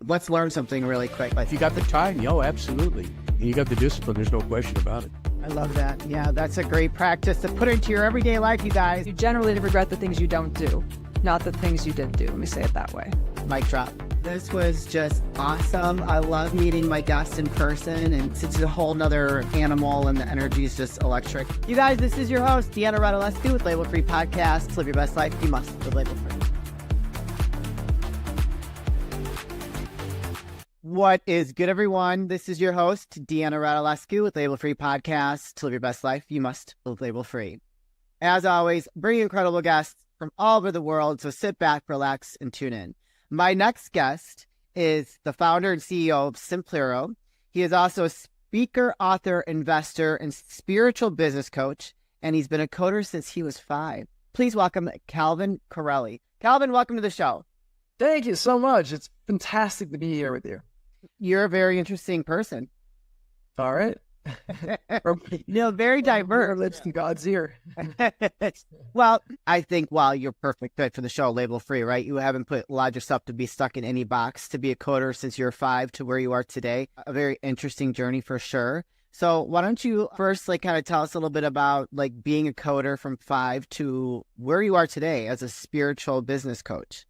Let's learn something really quick. If you got the time, absolutely. And you got the discipline, there's no question about it. I love that. Yeah, that's a great practice to put into your everyday life, you guys. You generally regret the things you don't do, not the things you did do. Let me say it that way. Mic drop. This was just awesome. I love meeting my guests in person, and it's a whole nother animal, and the energy is just electric. You guys, this is your host, Deanna Radulescu with Label Free Podcast. Live your best life. You must live label free. What is good, everyone? This is your host, Deanna Radulescu with Label Free Podcast. To live your best life, you must live label free. As always, bring incredible guests from all over the world, so sit back, relax, and tune in. My next guest is the founder and CEO of Simplero. He is also a speaker, author, investor, and spiritual business coach, and he's been a coder since he was 5. Please welcome Calvin Correli. Calvin, welcome to the show. Thank you so much. It's fantastic to be here with you. You're a very interesting person. All right. Very diverse. Lips to God's ear. Well, I think, you're perfect fit for the show, label free, right? You haven't allowed yourself to be stuck in any box, to be a coder since you're 5 to where you are today. A very interesting journey for sure. So why don't you first kind of tell us a little bit about being a coder from 5 to where you are today as a spiritual business coach?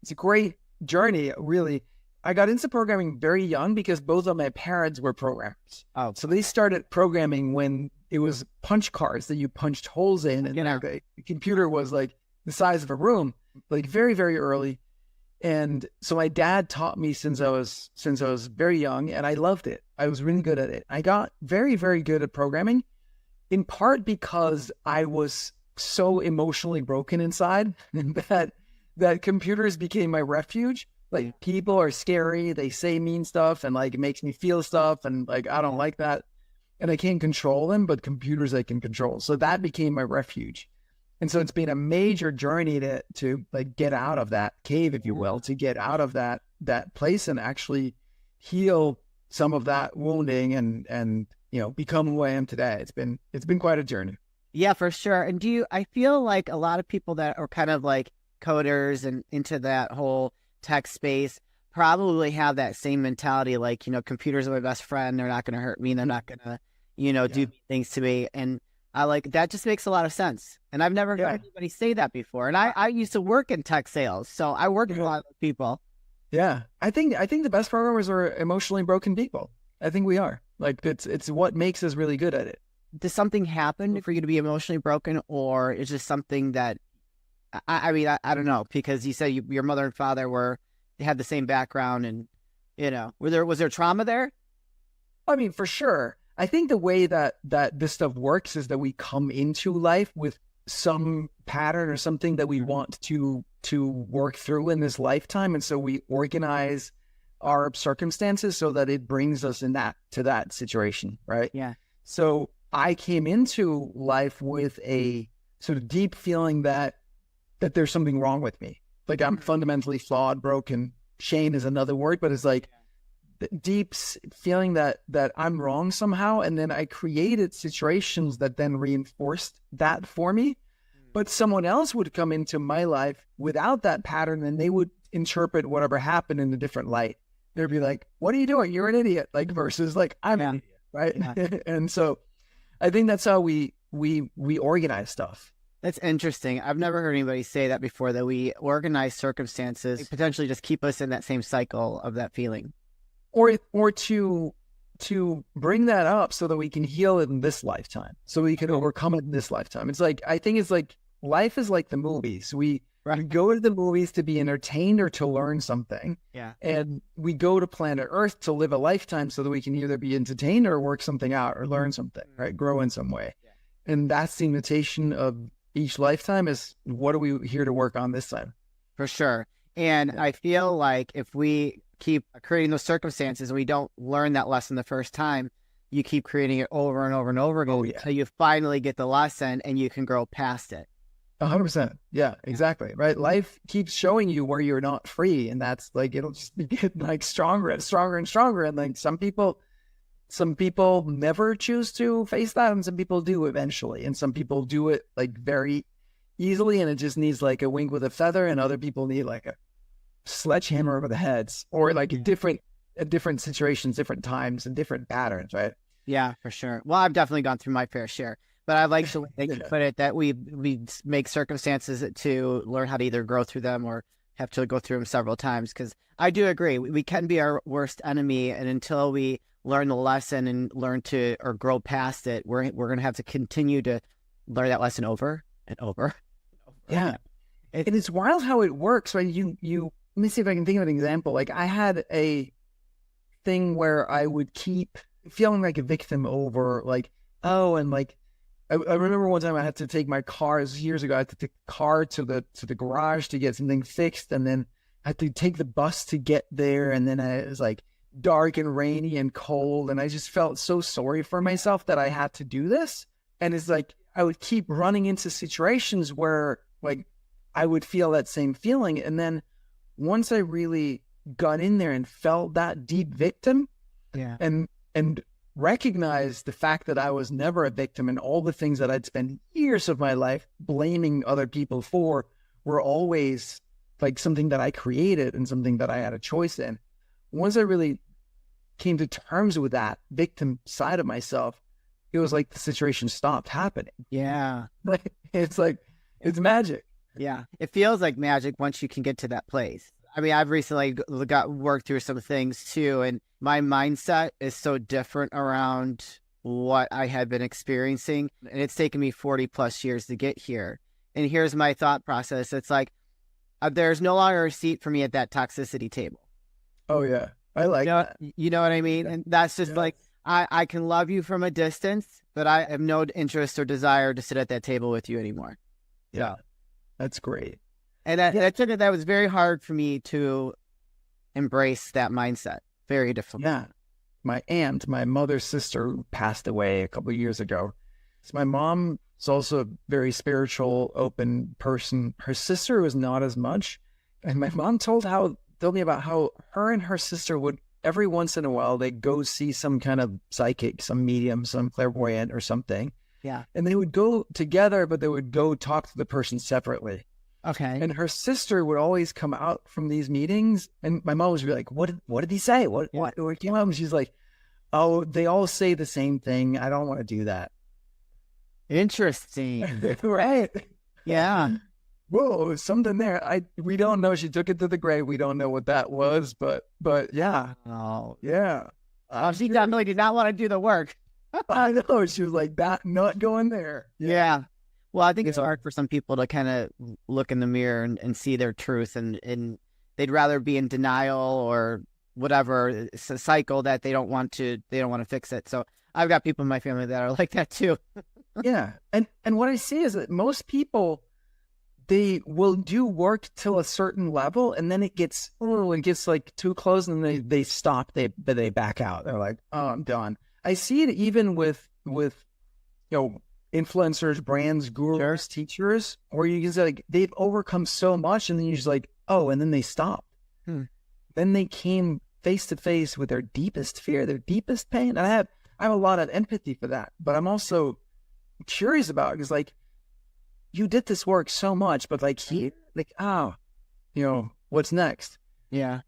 It's a great journey, really. I got into programming very young because both of my parents were programmers. Oh, so they started programming when it was punch cards that you punched holes in, and the computer was like the size of a room, very, very early. And so my dad taught me since I was very young, and I loved it. I was really good at it. I got very, very good at programming, in part because I was so emotionally broken inside that computers became my refuge. People are scary, they say mean stuff, and it makes me feel stuff, and I don't like that. And I can't control them, but computers I can control. So that became my refuge. And so it's been a major journey to get out of that cave, if you will, to get out of that place and actually heal some of that wounding and become who I am today. It's been quite a journey. Yeah, for sure. And I feel like a lot of people that are kind of coders and into that whole tech space probably have that same mentality, computers are my best friend, they're not going to hurt me, they're not going to do things to me. And I that just makes a lot of sense, and I've never heard anybody say that before. And I used to work in tech sales, so I work with a lot of people. I think the best programmers are emotionally broken people. I think we are. It's what makes us really good at it. Does something happen for you to be emotionally broken, or is just something that I don't know, because you said your mother and father had the same background, and was there trauma there? I mean, for sure. I think the way that this stuff works is that we come into life with some pattern or something that we want to work through in this lifetime, and so we organize our circumstances so that it brings us to that situation, right? Yeah. So I came into life with a sort of deep feeling that there's something wrong with me. I'm fundamentally flawed, broken. Shame is another word, but it's deep feeling that I'm wrong somehow. And then I created situations that then reinforced that for me. But someone else would come into my life without that pattern, and they would interpret whatever happened in a different light. They'd be like, "What are you doing? You're an idiot." Versus I'm an idiot, right? Yeah. And so I think that's how we organize stuff. That's interesting. I've never heard anybody say that before, that we organize circumstances potentially just keep us in that same cycle of that feeling. Or to bring that up so that we can heal it in this lifetime, so we can overcome it in this lifetime. It's I think it's life is like the movies. We go to the movies to be entertained or to learn something. Yeah. And we go to planet Earth to live a lifetime so that we can either be entertained or work something out or learn something, right? Grow in some way. Yeah. And that's the invitation of each lifetime, is what are we here to work on this time? For sure. And I feel like if we keep creating those circumstances and we don't learn that lesson the first time, you keep creating it over and over and over again until you finally get the lesson and you can grow past it. 100%. Yeah, exactly. Right. Life keeps showing you where you're not free. And that's it'll just get stronger and stronger and stronger. And some people never choose to face that, and some people do eventually, and some people do it very easily, and it just needs a wing with a feather, and other people need sledgehammer over the heads, or like different situations, different times, and different patterns, right? Yeah, for sure. Well, I've definitely gone through my fair share, but I like the way that you put it, that we make circumstances to learn how to either grow through them or have to go through them several times. Because I do agree, we can be our worst enemy, and until we learn the lesson and learn to or grow past it, we're going to have to continue to learn that lesson over and over. Yeah, and it's wild how it works, right? You let me see if I can think of an example. Like I had a thing where I would keep feeling like a victim over like, oh, and like I remember one time I had to take my car, this was years ago, I had to take the car to the garage to get something fixed, and then I had to take the bus to get there, and then it was like dark and rainy and cold, and I just felt so sorry for myself that I had to do this. And it's like I would keep running into situations where like I would feel that same feeling, and then once I really got in there and felt that deep victim, and recognized the fact that I was never a victim, and all the things that I'd spent years of my life blaming other people for were always like something that I created and something that I had a choice in. Once I really came to terms with that victim side of myself, it was like the situation stopped happening. Yeah. It's like, it's magic. Yeah. It feels like magic once you can get to that place. I mean, I've recently worked through some things too, and my mindset is so different around what I had been experiencing, and it's taken me 40 plus years to get here. And here's my thought process. It's like, there's no longer a seat for me at that toxicity table. Oh yeah. I like that. You know what I mean? And that's just like, I can love you from a distance, but I have no interest or desire to sit at that table with you anymore. Yeah. That's great. And that was very hard for me to embrace that mindset. Very difficult. Yeah. My aunt, my mother's sister, passed away a couple of years ago. So my mom is also a very spiritual, open person. Her sister was not as much. And my mom told me about how her and her sister would, every once in a while, they'd go see some kind of psychic, some medium, some clairvoyant or something. Yeah. And they would go together, but they would go talk to the person separately. Okay. And her sister would always come out from these meetings, and my mom would be like, what did he say? What came out? And she's like, oh, they all say the same thing. I don't want to do that. Interesting. Right. Yeah. Whoa, something there. We don't know. She took it to the grave. We don't know what that was, but yeah. Oh, yeah. She definitely did not want to do the work. I know. She was like, that, not going there. Yeah. Well, I think it's hard for some people to kind of look in the mirror and see their truth, and they'd rather be in denial or whatever. It's a cycle that they don't want to fix it. So I've got people in my family that are like that too. Yeah. And what I see is that most people, they will do work till a certain level, and then it gets like too close, and they stop, they back out. They're like, oh, I'm done. I see it even with influencers, brands, gurus, teachers, where you can say like they've overcome so much, and then you're just like, oh, and then they stopped. Then they came face to face with their deepest fear, their deepest pain. And I have a lot of empathy for that, but I'm also curious about it, because like, you did this work so much, but like here, like, what's next? Yeah.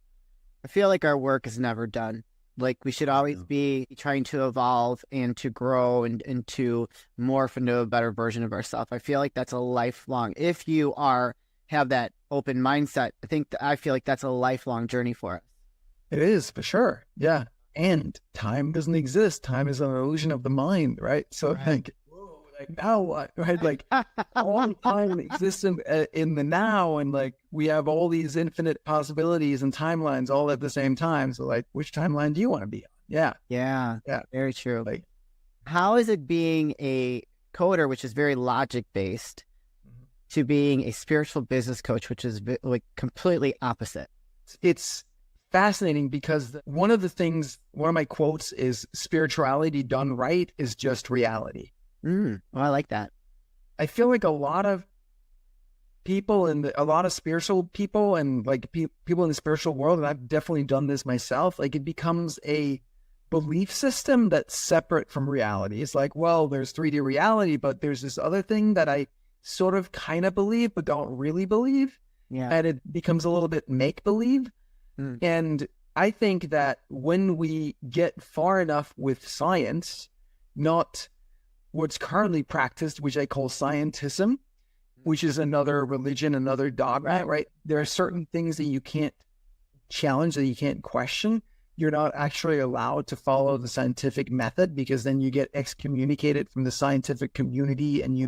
I feel like our work is never done. Like, we should always be trying to evolve and to grow and to morph into a better version of ourselves. I feel like that's a lifelong, if you have that open mindset, I feel like that's a lifelong journey for us. It is, for sure. Yeah. And time doesn't exist. Time is an illusion of the mind, right? So like, whoa, like now what? Right? Like all time exists in the now, and like we have all these infinite possibilities and timelines all at the same time. So like, which timeline do you want to be on? Yeah. Yeah. Yeah. Very true. Like, how is it being a coder, which is very logic based, to being a spiritual business coach, which is like completely opposite? It's fascinating, because one of my quotes is, spirituality done right is just reality. Well, I like that. I feel like a lot of people a lot of spiritual people and like people in the spiritual world, and I've definitely done this myself, like it becomes a belief system that's separate from reality. It's like, well, there's 3D reality, but there's this other thing that I sort of kind of believe, but don't really believe. Yeah. and it becomes a little bit make-believe. And I think that when we get far enough with science, not what's currently practiced, which I call scientism, which is another religion, another dogma, right? There are certain things that you can't challenge, that you can't question. You're not actually allowed to follow the scientific method, because then you get excommunicated from the scientific community, and you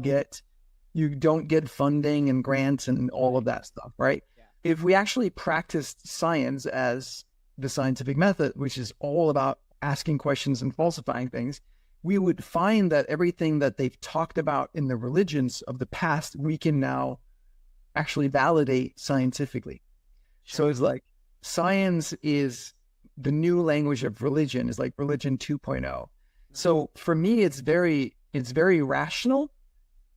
don't get funding and grants and all of that stuff, right? Yeah. If we actually practiced science as the scientific method, which is all about asking questions and falsifying things, we would find that everything that they've talked about in the religions of the past, we can now actually validate scientifically. Sure. So it's like science is the new language of religion, is like religion 2.0. So for me, it's very rational,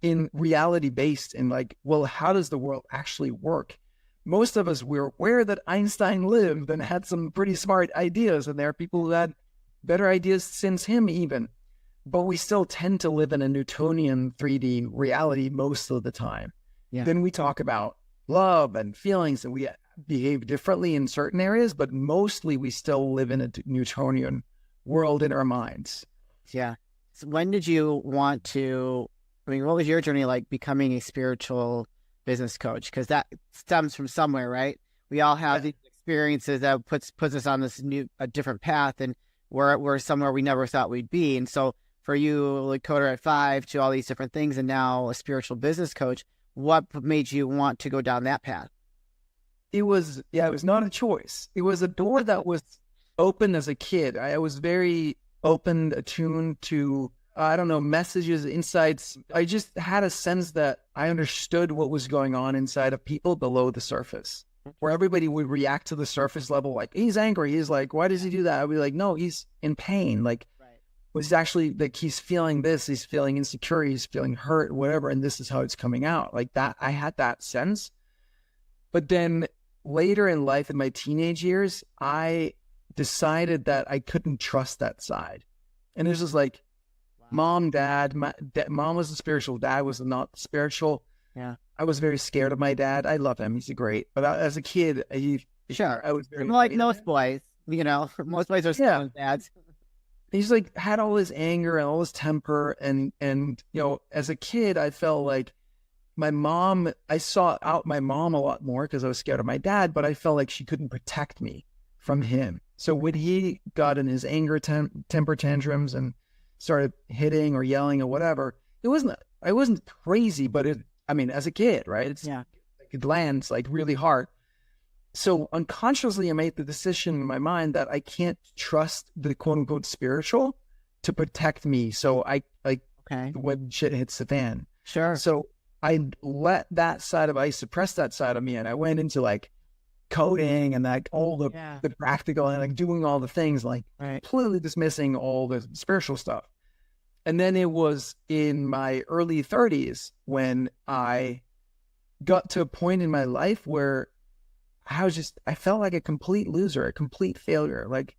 in reality based, in like, well, how does the world actually work? Most of us were aware that Einstein lived and had some pretty smart ideas, and there are people who had better ideas since him even, but we still tend to live in a Newtonian 3D reality most of the time. Yeah. Then we talk about love and feelings, and we behave differently in certain areas, but mostly we still live in a Newtonian world in our minds. Yeah. So when did you want to, what was your journey like becoming a spiritual business coach? Because that stems from somewhere, right? We all have these experiences that puts us on this a different path, and we're somewhere we never thought we'd be. And so for you, like coder at 5 to all these different things, and now a spiritual business coach, what made you want to go down that path? It was not a choice. It was a door that was open as a kid. I was very open, attuned to, messages, insights. I just had a sense that I understood what was going on inside of people below the surface, where everybody would react to the surface level. Like, he's angry. He's like, why does he do that? I'd be like, no, he's in pain. Like, was actually like, he's feeling this, he's feeling insecure, he's feeling hurt, whatever. And this is how it's coming out like that. I had that sense. But then later in life, in my teenage years, I decided that I couldn't trust that side. And this was like, mom, dad, mom was the spiritual, dad was not spiritual. Yeah. I was very scared of my dad. I love him. He's great. But as a kid, I was very like most boys, most boys are scared of dads. He's like had all his anger and all his temper. And as a kid, I felt like I sought out my mom a lot more because I was scared of my dad, but I felt like she couldn't protect me from him. So when he got in his anger temper tantrums and started hitting or yelling or whatever, I wasn't crazy, but as a kid, right? It lands like really hard. So unconsciously, I made the decision in my mind that I can't trust the quote unquote spiritual to protect me. So when shit hits the fan. Sure. So I let that side I suppressed that side of me, and I went into like coding and like all the practical and like doing all the things, like completely dismissing all the spiritual stuff. And then it was in my early 30s when I got to a point in my life where I felt like a complete loser, a complete failure. Like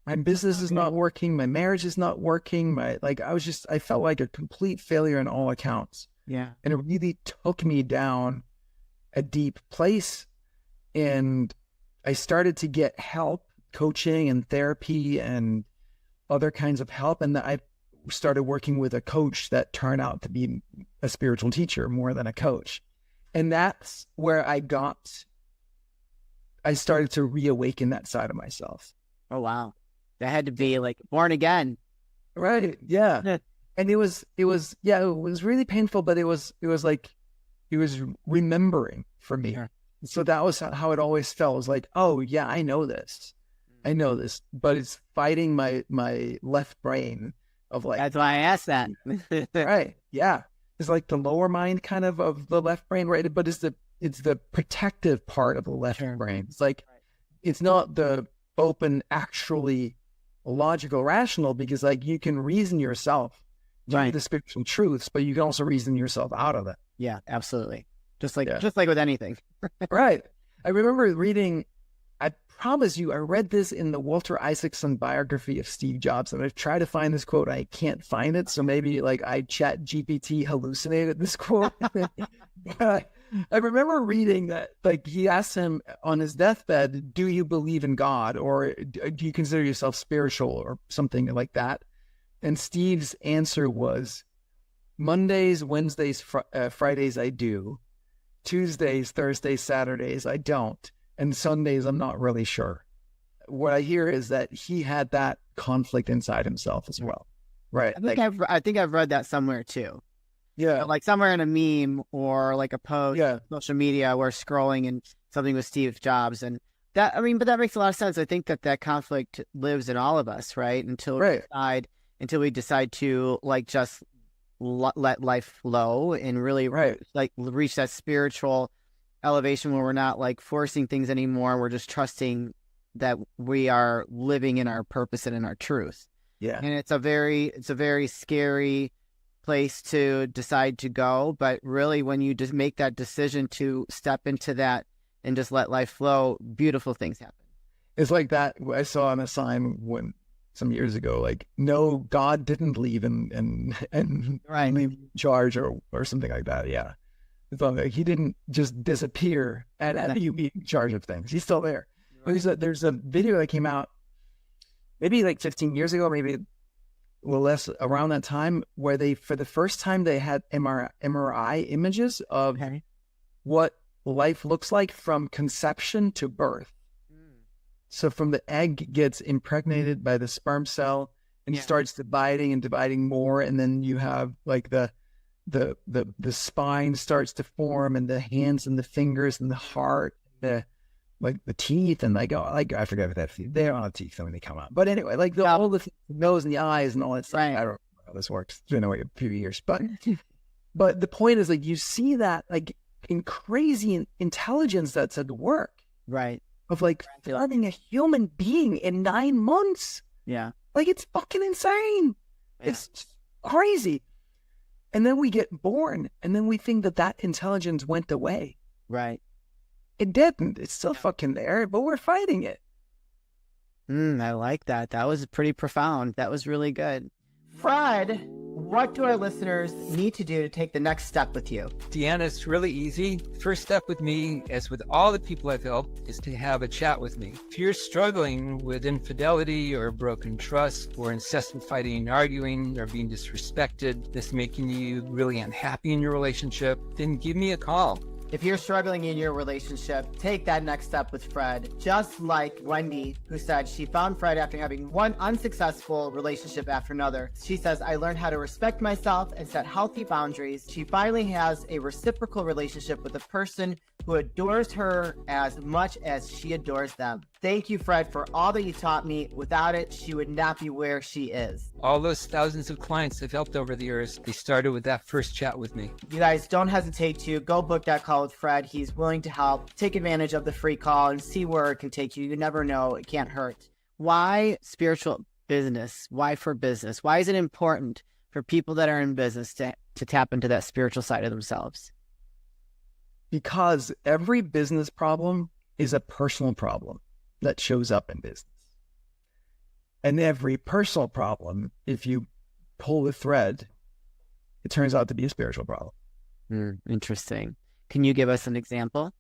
my business is not working, my marriage is not working, I felt like a complete failure in all accounts. Yeah. And it really took me down a deep place. And I started to get help, coaching and therapy and other kinds of help. And I started working with a coach that turned out to be a spiritual teacher more than a coach. And that's where I started to reawaken that side of myself. Oh, wow. That had to be like born again. Right. Yeah. And it was really painful, but it was remembering for me. Yeah. So that was how it always felt. It was like, oh yeah, I know this, but it's fighting my left brain of like. That's why I asked that. Right. Yeah. It's like the lower mind kind of the left brain, right? But it's the protective part of the left brain. It's like, it's not the open, actually logical, rational, because like you can reason yourself to the spiritual truths, but you can also reason yourself out of it. Yeah, absolutely. Just like with anything. Right. I remember reading, I promise you, I read this in the Walter Isaacson biography of Steve Jobs, and I've tried to find this quote. I can't find it. So maybe like I chat GPT hallucinated this quote. I remember reading that, like, he asked him on his deathbed, do you believe in God, or do you consider yourself spiritual, or something like that? And Steve's answer was, Mondays, Wednesdays, Fridays, I do. Tuesdays, Thursdays, Saturdays, I don't. And Sundays, I'm not really sure. What I hear is that he had that conflict inside himself as well. Right. I think I've read that somewhere too. Yeah. Like somewhere in a meme or like a post, social media, where scrolling and something with Steve Jobs, and that, I mean, but that makes a lot of sense. I think that conflict lives in all of us, right? Until we decide to like just let life flow and really like reach that spiritual elevation where we're not like forcing things anymore. We're just trusting that we are living in our purpose and in our truth. Yeah. And it's a very scary place to decide to go, but really when you just make that decision to step into that and just let life flow, beautiful things happen. It's like that I saw on a sign some years ago, like, no, God didn't leave and leave in charge or something like that. Yeah. It's like he didn't just disappear and you be in charge of things. He's still there. Right. There's a video that came out maybe like 15 years ago, maybe a little less, around that time, where they, for the first time, they had MRI images of what life looks like from conception to birth. So from the egg gets impregnated by the sperm cell and starts dividing and dividing more, and then you have like the spine starts to form, and the hands and the fingers and the heart, the teeth, and I forget what that, they don't have teeth when they come out. But anyway, like all the nose and the eyes and all that stuff. I don't know how this works. It's been away a few years, but the point is, like, you see that like in crazy intelligence that's at work, right? Of like forming a human being in 9 months. Yeah, like it's fucking insane. Yeah. It's crazy. And then we get born, and then we think that intelligence went away. Right. It didn't. It's still fucking there, but we're fighting it. I like that. That was pretty profound. That was really good. Fred, what do our listeners need to do to take the next step with you? Deanna, it's really easy. First step with me, as with all the people I've helped, is to have a chat with me. If you're struggling with infidelity or broken trust or incessant fighting and arguing or being disrespected, that's making you really unhappy in your relationship, then give me a call. If you're struggling in your relationship, take that next step with Fred. Just like Wendy, who said she found Fred after having one unsuccessful relationship after another. She says, I learned how to respect myself and set healthy boundaries. She finally has a reciprocal relationship with a person who adores her as much as she adores them. Thank you, Fred, for all that you taught me. Without it, she would not be where she is. All those thousands of clients I've helped over the years, they started with that first chat with me. You guys, don't hesitate to go book that call with Fred. He's willing to help. Take advantage of the free call and see where it can take you. You never know. It can't hurt. Why spiritual business? Why for business? Why is it important for people that are in business to tap into that spiritual side of themselves? Because every business problem is a personal problem that shows up in business. And every personal problem, if you pull the thread, it turns out to be a spiritual problem. Interesting. Can you give us an example?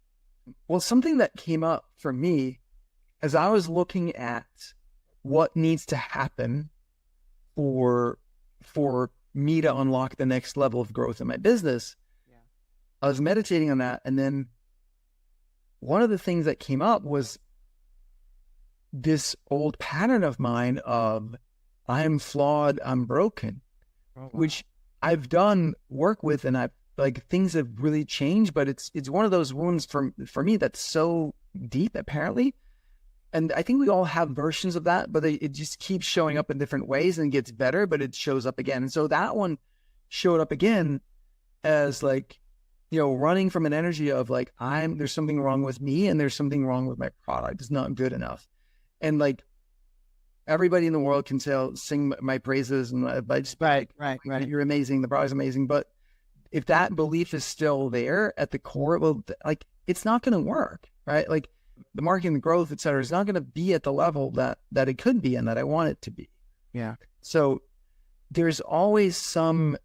Well, something that came up for me as I was looking at what needs to happen for me to unlock the next level of growth in my business, I was meditating on that. And then one of the things that came up was this old pattern of mine of I'm flawed, I'm broken, which I've done work with, and things have really changed, but it's one of those wounds for me that's so deep, apparently. And I think we all have versions of that, but it just keeps showing up in different ways and gets better, but it shows up again. And so that one showed up again as like, running from an energy of like, there's something wrong with me and there's something wrong with my product. It's not good enough. And like everybody in the world can sing my praises and right. You're amazing. The product's amazing. But if that belief is still there at the core, well, like it's not going to work, right? Like the marketing, the growth, et cetera, is not going to be at the level that it could be and that I want it to be. Yeah. So there's always some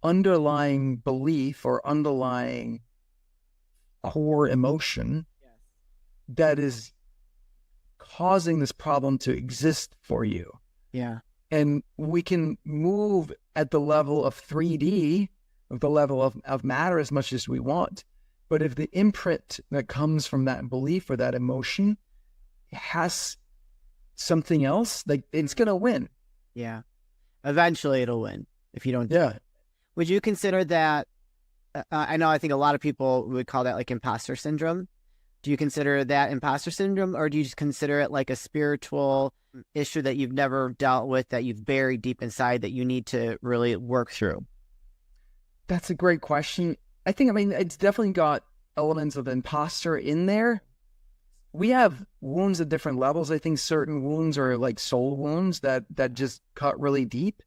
underlying belief or underlying core emotion that is causing this problem to exist for you. Yeah. And we can move at the level of 3D, of the level of matter as much as we want. But if the imprint that comes from that belief or that emotion has something else, like, it's going to win. Yeah. Eventually it'll win if you don't. Yeah. Would you consider that, I think a lot of people would call that like imposter syndrome. Do you consider that imposter syndrome, or do you just consider it like a spiritual issue that you've never dealt with, that you've buried deep inside that you need to really work through? That's a great question. I mean, it's definitely got elements of imposter in there. We have wounds at different levels. I think certain wounds are like soul wounds that just cut really deep.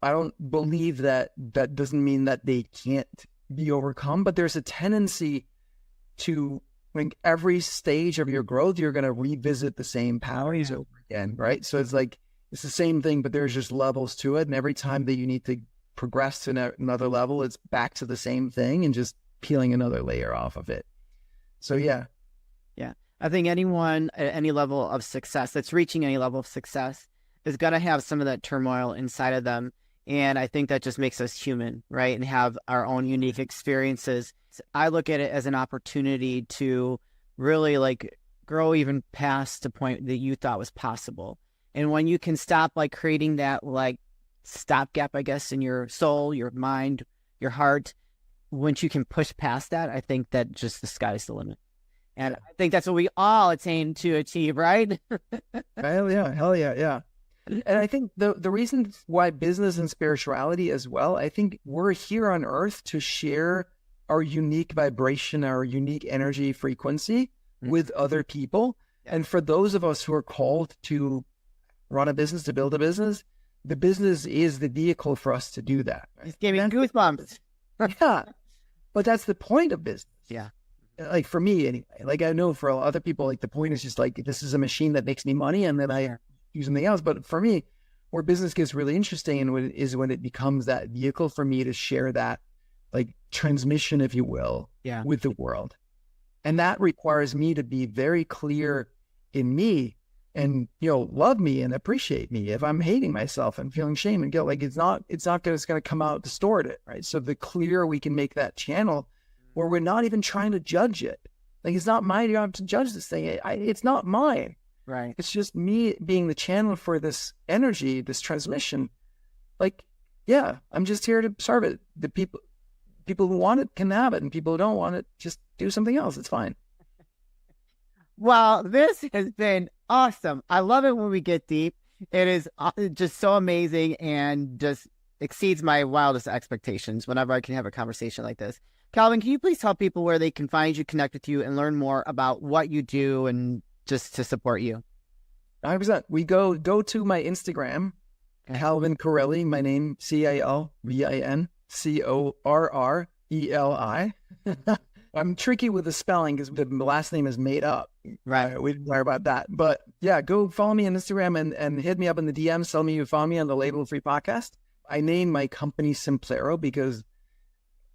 I don't believe that doesn't mean that they can't be overcome, but there's a tendency to, like, every stage of your growth, you're going to revisit the same patterns over again, right? So it's like, it's the same thing, but there's just levels to it. And every time that you need to progress to another level, it's back to the same thing and just peeling another layer off of it. So yeah. Yeah. I think anyone at any level of success, that's reaching any level of success, is going to have some of that turmoil inside of them. And I think that just makes us human, right? And have our own unique experiences. I look at it as an opportunity to really like grow even past the point that you thought was possible. And when you can stop like creating that like stopgap, I guess, in your soul, your mind, your heart, once you can push past that, I think that just the sky's the limit. And I think that's what we all attain to achieve, right? Hell yeah, yeah. And I think the reason why business and spirituality as well, I think we're here on earth to share our unique vibration, our unique energy frequency with other people. And for those of us who are called to run a business, to build a business, the business is the vehicle for us to do that. Right? Just gave me goosebumps. Yeah. But that's the point of business. Yeah. Like for me anyway, like I know for other people, like the point is just like, this is a machine that makes me money and then I do something else. But for me, where business gets really interesting and is when it becomes that vehicle for me to share that like transmission, if you will, with the world. And that requires me to be very clear in me and, love me and appreciate me. If I'm hating myself and feeling shame and guilt, like it's going to come out distorted, right? So the clearer we can make that channel where we're not even trying to judge it. Like, it's not my job to judge this thing. It's not mine. Right. It's just me being the channel for this energy, this transmission. Like, yeah, I'm just here to serve it. The people who want it can have it, and people who don't want it, just do something else. It's fine. Well, this has been awesome. I love it when we get deep. It is just so amazing and just exceeds my wildest expectations whenever I can have a conversation like this. Calvin, can you please tell people where they can find you, connect with you, and learn more about what you do and just to support you? 100%. We go to my Instagram, Calvin Correli, my name, CalvinCorreli. I'm tricky with the spelling because the last name is made up. Right. We didn't worry about that. But yeah, go follow me on Instagram and hit me up in the DMs. Tell me you found me on the Label Free podcast. I named my company Simplero because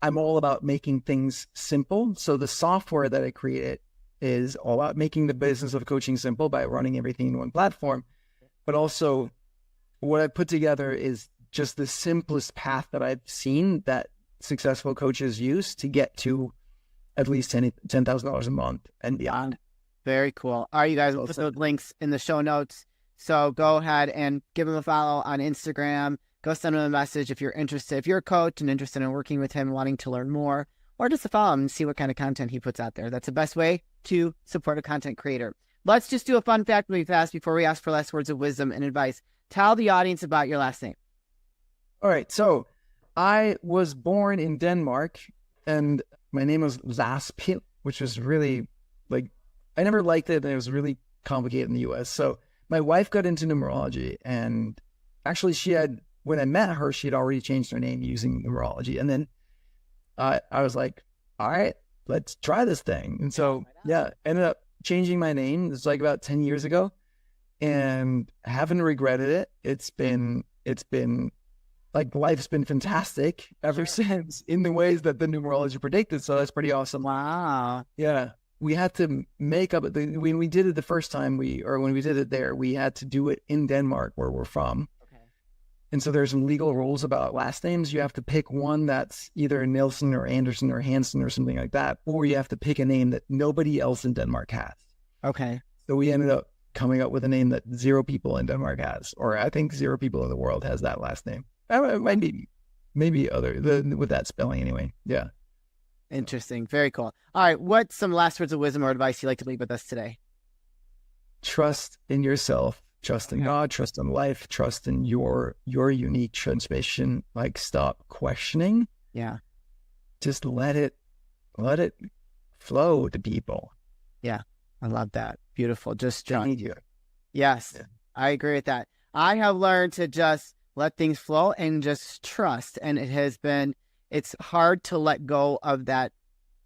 I'm all about making things simple. So the software that I created is all about making the business of coaching simple by running everything in one platform. But also what I put together is just the simplest path that I've seen that successful coaches use to get to at least $10,000 a month and beyond. Very cool. All right, you guys, we'll put those links in the show notes. So go ahead and give him a follow on Instagram. Go send him a message if you're interested. If you're a coach and interested in working with him, wanting to learn more, or just to follow him and see what kind of content he puts out there. That's the best way to support a content creator. Let's just do a fun fact really fast before we ask for last words of wisdom and advice. Tell the audience about your last name. All right. So I was born in Denmark and my name was Laspil, which was really like, I never liked it and it was really complicated in the US. So my wife got into numerology and actually when I met her, she had already changed her name using numerology. And then I was like, all right, let's try this thing. And so, ended up changing my name. It's like about 10 years ago and I haven't regretted it. It's been like life's been fantastic ever since in the ways that the numerology predicted. So that's pretty awesome. Wow. Yeah. We had to make up when we did it the first time when we did it there, we had to do it in Denmark where we're from. Okay. And so there's some legal rules about last names. You have to pick one that's either Nielsen or Anderson or Hansen or something like that, or you have to pick a name that nobody else in Denmark has. Okay. So we ended up coming up with a name that 0 people in Denmark has, or I think 0 people in the world has that last name. Maybe with that spelling anyway. Yeah. Interesting. Very cool. All right. What's some last words of wisdom or advice you'd like to leave with us today? Trust in yourself, trust in God, trust in life, trust in your unique transmission. Like, stop questioning. Yeah. Just let it flow to people. Yeah. I love that. Beautiful. Just They need you. Yes. Yeah. I agree with that. I have learned to just let things flow and just trust. And it's hard to let go of that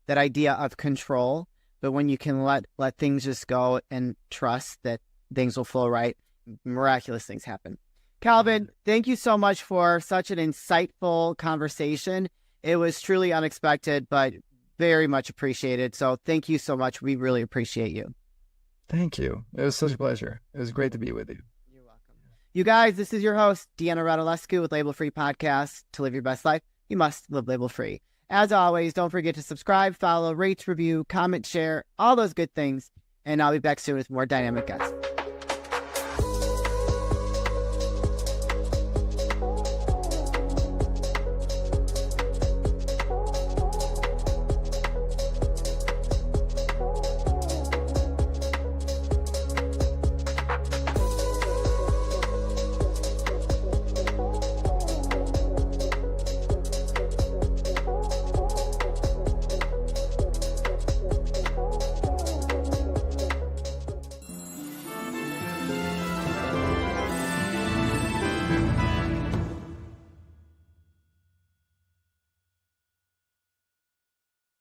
idea of control. But when you can let things just go and trust that things will flow right, miraculous things happen. Calvin, thank you so much for such an insightful conversation. It was truly unexpected, but very much appreciated. So thank you so much. We really appreciate you. Thank you. It was such a pleasure. It was great to be with you. You're welcome. You guys, this is your host, Deanna Radulescu with Label Free Podcast. To live your best life, you must live label free. As always, don't forget to subscribe, follow, rate, review, comment, share, all those good things. And I'll be back soon with more dynamic guests.